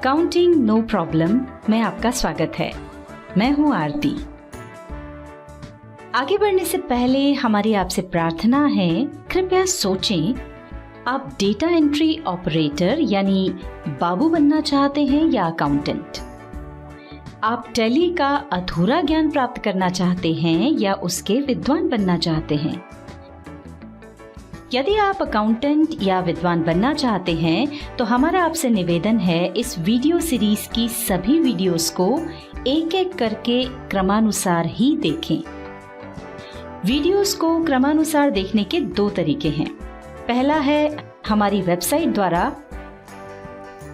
Accounting no problem में आपका स्वागत है। मैं हूं आरती। आगे बढ़ने से पहले हमारी आपसे प्रार्थना है, कृपया सोचें, आप डेटा एंट्री ऑपरेटर यानी बाबू बनना चाहते हैं या अकाउंटेंट? आप टैली का अधूरा ज्ञान प्राप्त करना चाहते हैं या उसके विद्वान बनना चाहते हैं? यदि आप अकाउंटेंट या विद्वान बनना चाहते हैं तो हमारा आपसे निवेदन है, इस वीडियो सीरीज की सभी वीडियोस को एक एक करके क्रमानुसार ही देखें। वीडियोस को क्रमानुसार देखने के दो तरीके हैं। पहला है हमारी वेबसाइट द्वारा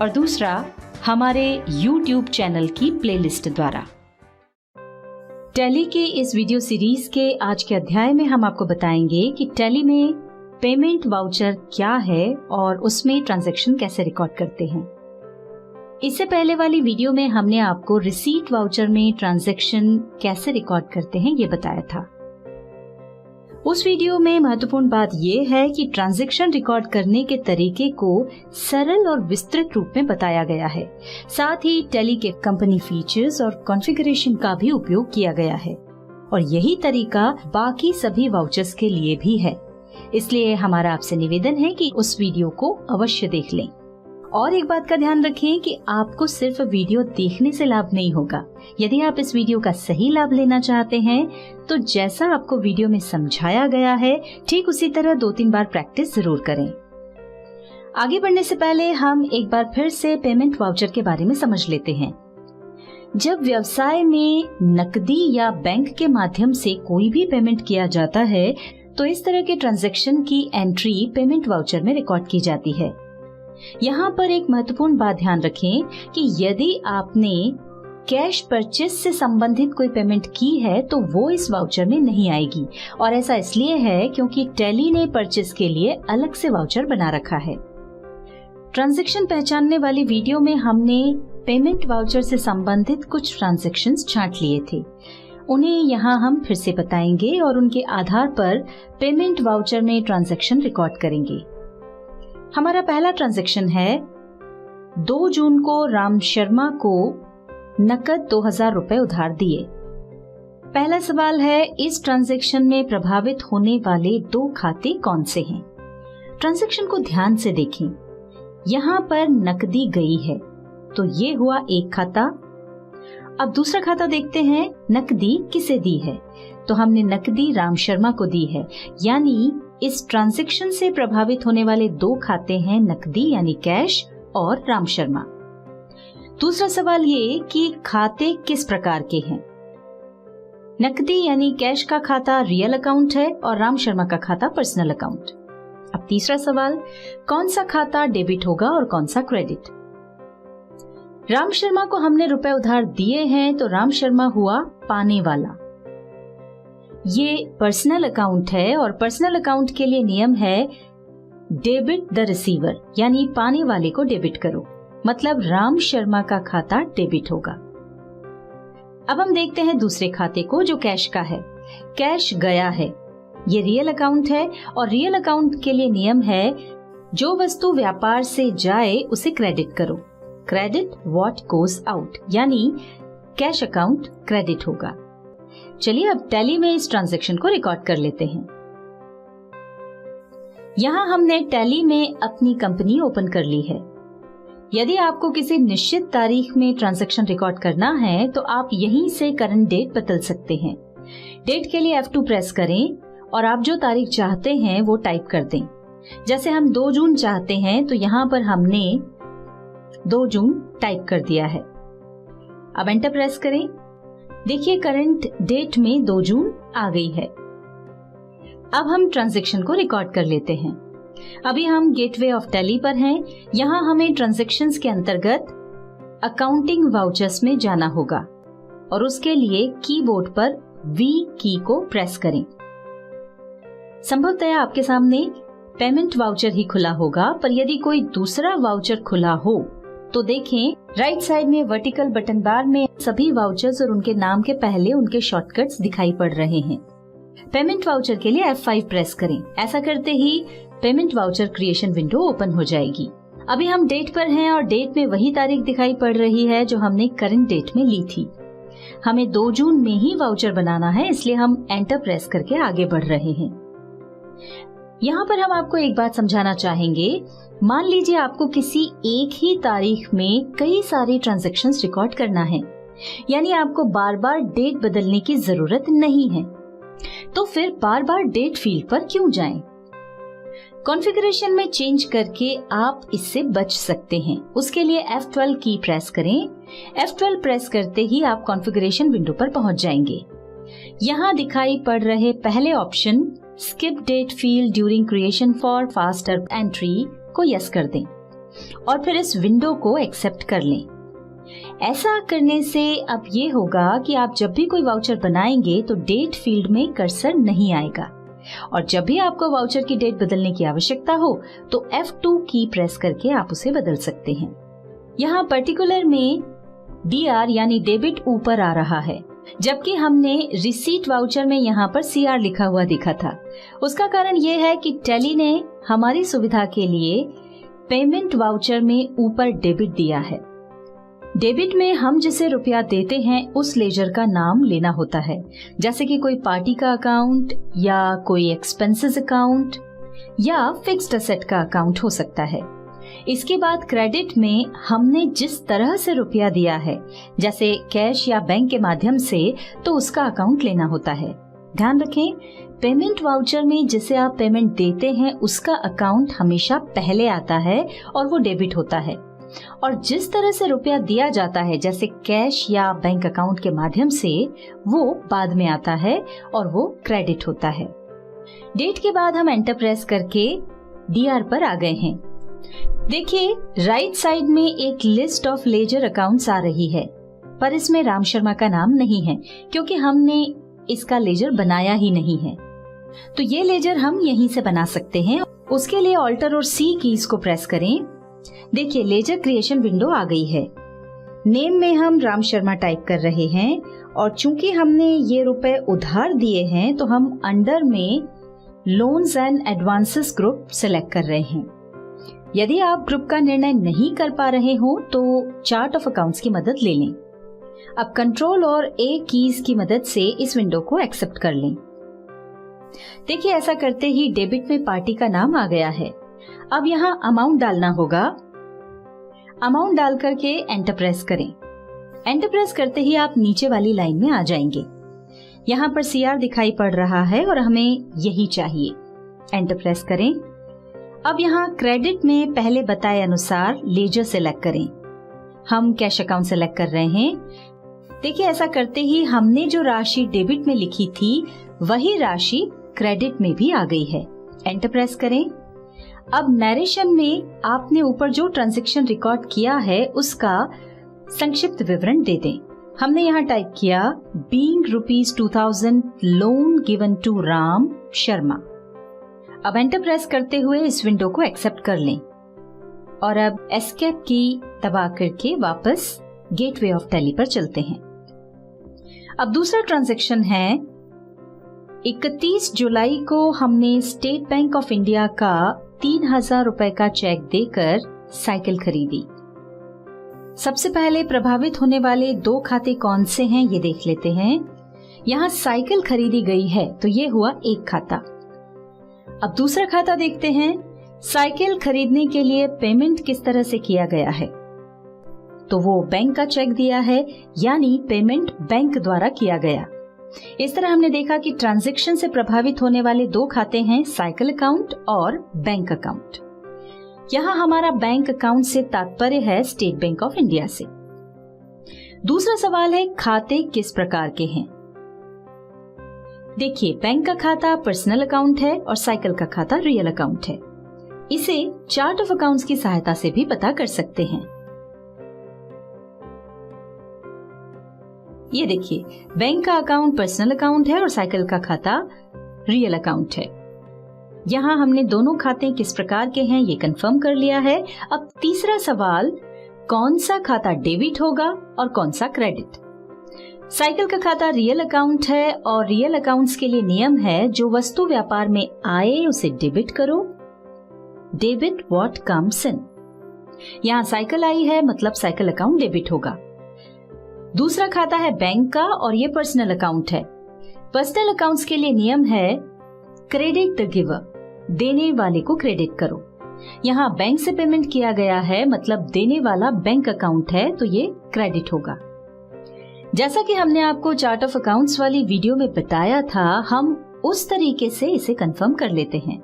और दूसरा हमारे YouTube चैनल की प्लेलिस्ट द्वारा। टैली के इस वीडियो सीरीज के आज के अध्याय में हम आपको बताएंगे कि टैली में पेमेंट वाउचर क्या है और उसमें ट्रांजैक्शन कैसे रिकॉर्ड करते हैं। इससे पहले वाली वीडियो में हमने आपको रिसीट वाउचर में ट्रांजैक्शन कैसे रिकॉर्ड करते हैं ये बताया था। उस वीडियो में महत्वपूर्ण बात यह है कि ट्रांजैक्शन रिकॉर्ड करने के तरीके को सरल और विस्तृत रूप में बताया गया है। साथ ही टैली के कंपनी फीचर्स और कॉन्फ़िगरेशन का भी उपयोग किया गया है और यही तरीका बाकी सभी वाउचर्स के लिए भी है। इसलिए हमारा आपसे निवेदन है कि उस वीडियो को अवश्य देख लें। और एक बात का ध्यान रखें कि आपको सिर्फ वीडियो देखने से लाभ नहीं होगा। यदि आप इस वीडियो का सही लाभ लेना चाहते हैं तो जैसा आपको वीडियो में समझाया गया है ठीक उसी तरह 2-3 बार प्रैक्टिस जरूर करें। आगे बढ़ने से पहले हम एक बार फिर से पेमेंट वाउचर के बारे में समझ लेते हैं। जब व्यवसाय में नकदी या बैंक के माध्यम से कोई भी पेमेंट किया जाता है तो इस तरह के ट्रांजैक्शन की एंट्री पेमेंट वाउचर में रिकॉर्ड की जाती है। यहाँ पर एक महत्वपूर्ण बात ध्यान रखें कि यदि आपने कैश परचेस से संबंधित कोई पेमेंट की है तो वो इस वाउचर में नहीं आएगी और ऐसा इसलिए है क्योंकि टैली ने परचेस के लिए अलग से वाउचर बना रखा है। ट्रांजैक्शन पहचानने वाली वीडियो में हमने पेमेंट वाउचर से संबंधित कुछ ट्रांजैक्शंस छांट लिए थे। उन्हें यहाँ हम फिर से बताएंगे और उनके आधार पर पेमेंट वाउचर में ट्रांजैक्शन रिकॉर्ड करेंगे। हमारा पहला ट्रांजैक्शन है 2 जून को राम शर्मा को नकद 2000 रुपए उधार दिए। पहला सवाल है, इस ट्रांजैक्शन में प्रभावित होने वाले 2 खाते कौन से हैं? ट्रांजैक्शन को ध्यान से देखें। यहाँ पर नकदी गई है तो ये हुआ एक खाता। अब दूसरा खाता देखते हैं, नकदी किसे दी है? तो हमने नकदी राम शर्मा को दी है, यानी इस ट्रांजैक्शन से प्रभावित होने वाले 2 खाते हैं, नकदी यानी कैश और राम शर्मा। दूसरा सवाल ये कि खाते किस प्रकार के हैं? नकदी यानी कैश का खाता रियल अकाउंट है और राम शर्मा का खाता पर्सनल अकाउंट। अब तीसरा सवाल, कौन सा खाता डेबिट होगा और कौन सा क्रेडिट? राम शर्मा को हमने रुपए उधार दिए हैं तो राम शर्मा हुआ पाने वाला। ये पर्सनल अकाउंट है और पर्सनल अकाउंट के लिए नियम है डेबिट द रिसीवर, यानी पाने वाले को डेबिट करो, मतलब राम शर्मा का खाता डेबिट होगा। अब हम देखते हैं दूसरे खाते को जो कैश का है। कैश गया है, ये रियल अकाउंट है और रियल अकाउंट के लिए नियम है जो वस्तु व्यापार से जाए उसे क्रेडिट करो। क्रेडिट व्हाट गोज आउट, यानी कैश अकाउंट क्रेडिट होगा। चलिए अब टैली में इस ट्रांजैक्शन को रिकॉर्ड कर लेते हैं। यहाँ हमने टैली में अपनी कंपनी ओपन कर ली है। यदि आपको किसी निश्चित तारीख में ट्रांजैक्शन रिकॉर्ड करना है तो आप यहीं से करंट डेट बदल सकते हैं। डेट के लिए F2 प्रेस करें और आप जो तारीख चाहते हैं वो टाइप कर दें। जैसे हम 2 जून चाहते हैं तो यहाँ पर हमने 2 जून टाइप कर दिया है। अब एंटर प्रेस करें। देखिए करंट डेट में 2 जून आ गई है। अब हम ट्रांजैक्शन को रिकॉर्ड कर लेते हैं। अभी हम गेटवे ऑफ टैली पर हैं। यहाँ हमें ट्रांजैक्शंस के अंतर्गत अकाउंटिंग वाउचर्स में जाना होगा और उसके लिए कीबोर्ड पर V की को प्रेस करें। संभवतः आपके सामने पेमेंट वाउचर ही खुला होगा, पर यदि कोई दूसरा वाउचर खुला हो तो देखें राइट साइड में वर्टिकल बटन बार में सभी वाउचर्स और उनके नाम के पहले उनके शॉर्टकट्स दिखाई पड़ रहे हैं। पेमेंट वाउचर के लिए F5 प्रेस करें। ऐसा करते ही payment voucher creation window open हो जाएगी। अभी हम डेट पर हैं और डेट में वही तारीख दिखाई पड़ रही है जो हमने करंट डेट में ली थी। हमें 2 जून में ही वाउचर बनाना है, इसलिए हम एंटर प्रेस करके आगे बढ़ रहे हैं। यहाँ पर हम आपको एक बात समझाना चाहेंगे। मान लीजिए आपको किसी एक ही तारीख में कई सारे ट्रांजैक्शंस रिकॉर्ड करना है, यानी आपको बार बार डेट बदलने की जरूरत नहीं है, तो फिर बार बार डेट फील्ड पर क्यों जाएं? कॉन्फ़िगरेशन में चेंज करके आप इससे बच सकते हैं। उसके लिए F12 की प्रेस करें। F12 प्रेस करते ही आप कॉन्फ़िगरेशन विंडो पर पहुंच जाएंगे। यहाँ दिखाई पड़ रहे पहले option skip date field during creation for faster entry को यस कर दें और फिर इस विंडो को एक्सेप्ट कर लें। ऐसा करने से अब ये होगा कि आप जब भी कोई वाउचर बनाएंगे तो डेट फील्ड में कर्सर नहीं आएगा, और जब भी आपको वाउचर की डेट बदलने की आवश्यकता हो तो F2 की प्रेस करके आप उसे बदल सकते हैं। यहाँ पर्टिकुलर में DR यानी डेबिट ऊपर आ रहा है, जबकि हमने रिसीट वाउचर में यहाँ पर CR लिखा हुआ दिखा था। उसका कारण ये है कि टैली ने हमारी सुविधा के लिए पेमेंट वाउचर में ऊपर डेबिट दिया है। डेबिट में हम जिसे रुपया देते हैं उस लेजर का नाम लेना होता है, जैसे कि कोई पार्टी का अकाउंट या कोई एक्सपेंसेस अकाउंट या फिक्स्ड असेट का अकाउंट हो सकता है। इसके बाद क्रेडिट में हमने जिस तरह से रुपया दिया है, जैसे कैश या बैंक के माध्यम से, तो उसका अकाउंट लेना होता है। ध्यान रखें, पेमेंट वाउचर में जिसे आप पेमेंट देते हैं उसका अकाउंट हमेशा पहले आता है और वो डेबिट होता है, और जिस तरह से रुपया दिया जाता है जैसे कैश या बैंक अकाउंट के माध्यम से, वो बाद में आता है और वो क्रेडिट होता है। डेट के बाद हम एंटर प्रेस करके DR पर आ गए हैं। देखिए राइट साइड में एक लिस्ट ऑफ लेजर अकाउंट्स आ रही है, पर इसमें राम शर्मा का नाम नहीं है क्योंकि हमने इसका लेजर बनाया ही नहीं है। तो ये लेजर हम यहीं से बना सकते हैं। उसके लिए ऑल्टर और C कीज को प्रेस करें। देखिए लेजर क्रिएशन विंडो आ गई है। नेम में हम राम शर्मा टाइप कर रहे हैं, और चूंकि हमने ये रुपए उधार दिए हैं तो हम अंडर में loans and advances group select कर रहे हैं। यदि आप ग्रुप का निर्णय नहीं कर पा रहे हो तो चार्ट ऑफ अकाउंट्स की मदद ले लें। अब कंट्रोल और A कीज की मदद से इस विंडो को एक्सेप्ट कर लें। देखिए ऐसा करते ही डेबिट में पार्टी का नाम आ गया है। अब यहाँ अमाउंट डालना होगा। अमाउंट डाल करके एंटर प्रेस करें। एंटर प्रेस करते ही आप नीचे वाली लाइन में आ जाएंगे। यहाँ पर CR दिखाई पड़ रहा है और हमें यही चाहिए। एंटर प्रेस करें। अब यहाँ क्रेडिट में पहले बताए अनुसार लेजर सेलेक्ट करें। हम कैश अकाउंट सेलेक्ट कर रहे हैं। देखिए ऐसा करते ही हमने जो राशि डेबिट में लिखी थी वही राशि क्रेडिट में भी आ गई है। एंटर प्रेस करें। अब नरेशन में आपने ऊपर जो ट्रांजैक्शन रिकॉर्ड किया है उसका संक्षिप्त विवरण दे दें। हमने यहाँ टाइप किया being ₹2000 loan given to Ram Sharma. अब एंटर प्रेस करते हुए इस विंडो को एक्सेप्ट कर लें और अब एस्केप की दबा करके वापस गेटवे ऑफ टैली पर चलते हैं। अब दूसरा ट्रांजैक्शन है 31 जुलाई को हमने स्टेट बैंक ऑफ इंडिया का 3000 रुपए का चेक देकर साइकिल खरीदी। सबसे पहले प्रभावित होने वाले 2 खाते कौन से हैं ये देख लेते हैं। यहाँ साइकिल खरीदी गई है तो ये हुआ एक खाता। अब दूसरा खाता देखते हैं। साइकिल खरीदने के लिए पेमेंट किस तरह से किया गया है, तो वो बैंक का चेक दिया है, यानी पेमेंट बैंक द्वारा किया गया। इस तरह हमने देखा कि ट्रांजैक्शन से प्रभावित होने वाले 2 खाते हैं, साइकिल अकाउंट और बैंक अकाउंट। यहाँ हमारा बैंक अकाउंट से तात्पर्य है स्टेट बैंक ऑफ इंडिया से। दूसरा सवाल है खाते किस प्रकार के हैं। देखिए बैंक का खाता पर्सनल अकाउंट है और साइकिल का खाता रियल अकाउंट है। इसे चार्ट ऑफ अकाउंट्स की सहायता से भी पता कर सकते हैं। ये देखिए बैंक का अकाउंट पर्सनल अकाउंट है और साइकिल का खाता रियल अकाउंट है। यहाँ हमने दोनों खाते किस प्रकार के हैं ये कंफर्म कर लिया है। अब तीसरा सवाल, कौन सा खाता डेबिट होगा और कौन सा क्रेडिट। साइकिल का खाता रियल अकाउंट है और रियल अकाउंट्स के लिए नियम है जो वस्तु व्यापार में आए उसे डेबिट करो। Debit what comes in. यहाँ साइकिल आई है मतलब साइकिल अकाउंट डेबिट होगा। दूसरा खाता है बैंक का और ये पर्सनल अकाउंट है। पर्सनल अकाउंट्स के लिए नियम है क्रेडिट द गिवर, देने वाले को क्रेडिट करो। यहाँ बैंक से पेमेंट किया गया है मतलब देने वाला बैंक अकाउंट है तो ये क्रेडिट होगा। जैसा कि हमने आपको चार्ट ऑफ अकाउंट्स वाली वीडियो में बताया था, हम उस तरीके से इसे कंफर्म कर लेते हैं।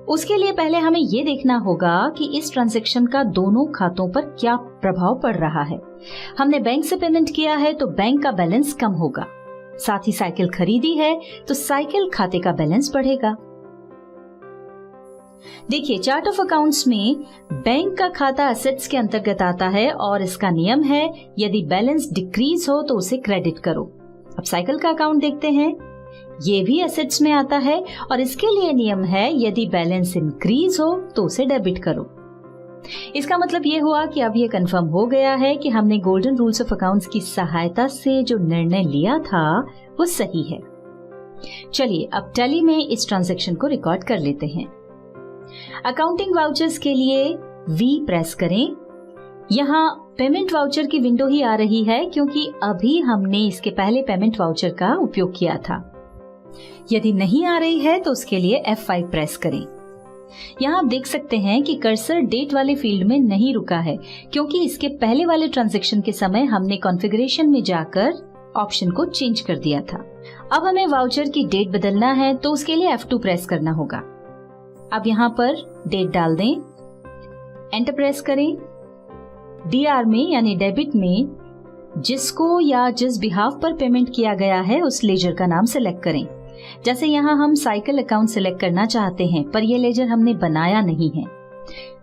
उसके लिए पहले हमें ये देखना होगा कि इस ट्रांजैक्शन का दोनों खातों पर क्या प्रभाव पड़ रहा है। हमने बैंक से पेमेंट किया है तो बैंक का बैलेंस कम होगा, साथ ही साइकिल खरीदी है तो साइकिल खाते का बैलेंस बढ़ेगा। देखिए, चार्ट ऑफ अकाउंट्स में बैंक का खाता एसेट्स के अंतर्गत आता है और इसका नियम है यदि बैलेंस डिक्रीज हो तो उसे क्रेडिट करो। अब साइकिल का अकाउंट देखते हैं, ये भी एसेट्स में आता है और इसके लिए नियम है यदि बैलेंस इंक्रीज हो तो उसे डेबिट करो। इसका मतलब ये हुआ कि अब ये कंफर्म हो गया है कि हमने गोल्डन रूल्स ऑफ अकाउंट्स की सहायता से जो निर्णय लिया था वो सही है। चलिए अब टैली में इस ट्रांजैक्शन को रिकॉर्ड कर लेते हैं। अकाउंटिंग वाउचर्स के लिए V प्रेस करें। यहाँ पेमेंट वाउचर की विंडो ही आ रही है क्योंकि अभी हमने इसके पहले पेमेंट वाउचर का उपयोग किया था। यदि नहीं आ रही है तो उसके लिए F5 प्रेस करें। यहाँ आप देख सकते हैं कि कर्सर डेट वाले फील्ड में नहीं रुका है क्योंकि इसके पहले वाले ट्रांजैक्शन के समय हमने कॉन्फ़िगरेशन में जाकर ऑप्शन को चेंज कर दिया था। अब हमें वाउचर की डेट बदलना है तो उसके लिए F2 प्रेस करना होगा। अब यहाँ पर डेट डाल दें, एंटर प्रेस करें। DR में यानी डेबिट में जिसको या जिस बिहाफ पर पेमेंट किया गया है उस लेजर का नाम सिलेक्ट करें। जैसे यहाँ हम साइकिल अकाउंट सिलेक्ट करना चाहते हैं पर यह लेजर हमने बनाया नहीं है,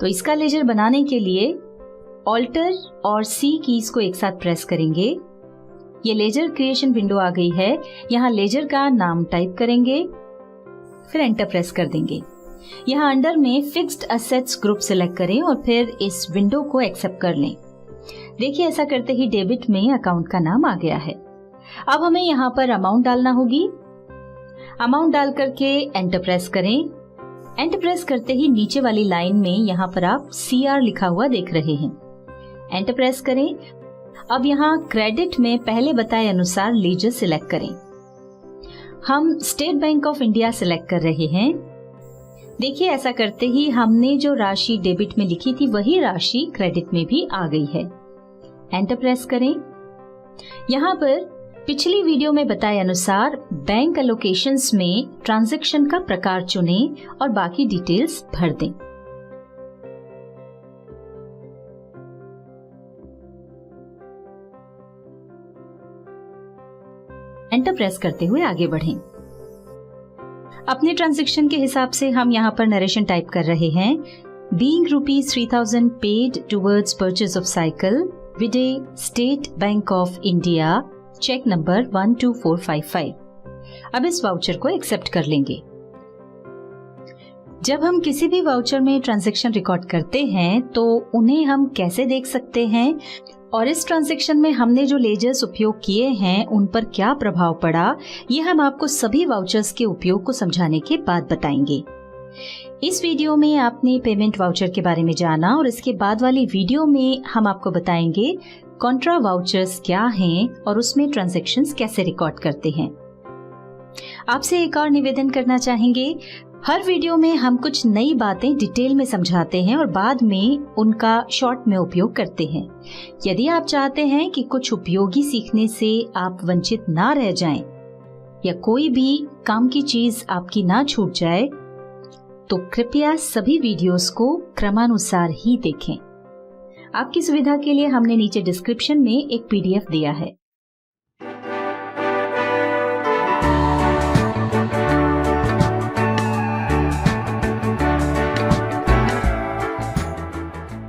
तो इसका लेजर बनाने के लिए ऑल्टर और C कीज को एक साथ प्रेस करेंगे। ये लेजर क्रिएशन विंडो आ गई है। यहाँ लेजर का नाम टाइप करेंगे, फिर एंटर प्रेस कर देंगे। यहाँ अंडर में फिक्स्ड एसेट्स ग्रुप सिलेक्ट करें और फिर इस विंडो को एक्सेप्ट कर लें। देखिए, ऐसा करते ही डेबिट में अकाउंट का नाम आ गया है। अब हमें यहाँ पर अमाउंट डालना होगी। अमाउंट डाल करके एंटर प्रेस करें। एंटर प्रेस करते ही नीचे वाली लाइन में यहाँ पर आप CR लिखा हुआ देख रहे हैं। एंटर प्रेस करें। अब यहाँ क्रेडिट में पहले बताए अनुसार लेजर सिलेक्ट करें। हम state Bank of India select कर रहे हैं। देखिए, ऐसा करते ही हमने जो राशि डेबिट में लिखी थी वही राशि क्रेडिट में भी आ गई है। एंटर प्रेस करें। यहाँ पर पिछली वीडियो में बताए अनुसार बैंक एलोकेशंस में ट्रांजैक्शन का प्रकार चुनें और बाकी डिटेल्स भर दें। एंटर प्रेस करते हुए आगे बढ़ें। अपने ट्रांजैक्शन के हिसाब से हम यहाँ पर नरेशन टाइप कर रहे हैं। Being ₹3,000 paid towards purchase of cycle vide State Bank of India cheque number 12455। अब इस वाउचर को एक्सेप्ट कर लेंगे। जब हम किसी भी वाउचर में ट्रांजैक्शन रिकॉर्ड करते हैं तो उन्हें हम कैसे देख सकते हैं और इस ट्रांजैक्शन में हमने जो लेजर्स उपयोग किए हैं उन पर क्या प्रभाव पड़ा, ये हम आपको सभी वाउचर्स के उपयोग को समझाने के बाद बताएंगे। इस वीडियो में आपने पेमेंट वाउचर के बारे में जाना और इसके बाद वाली वीडियो में हम आपको बताएंगे कॉन्ट्रा वाउचर्स क्या हैं और उसमें ट्रांजैक्शंस कैसे रिकॉर्ड करते हैं। आपसे एक और निवेदन करना चाहेंगे, हर वीडियो में हम कुछ नई बातें डिटेल में समझाते हैं और बाद में उनका शॉर्ट में उपयोग करते हैं। यदि आप चाहते हैं कि कुछ उपयोगी सीखने से आप वंचित ना रह जाएं या कोई भी काम की चीज आपकी ना छूट जाए, तो कृपया सभी वीडियोस को क्रमानुसार ही देखें। आपकी सुविधा के लिए हमने नीचे डिस्क्रिप्शन में एक PDF दिया है।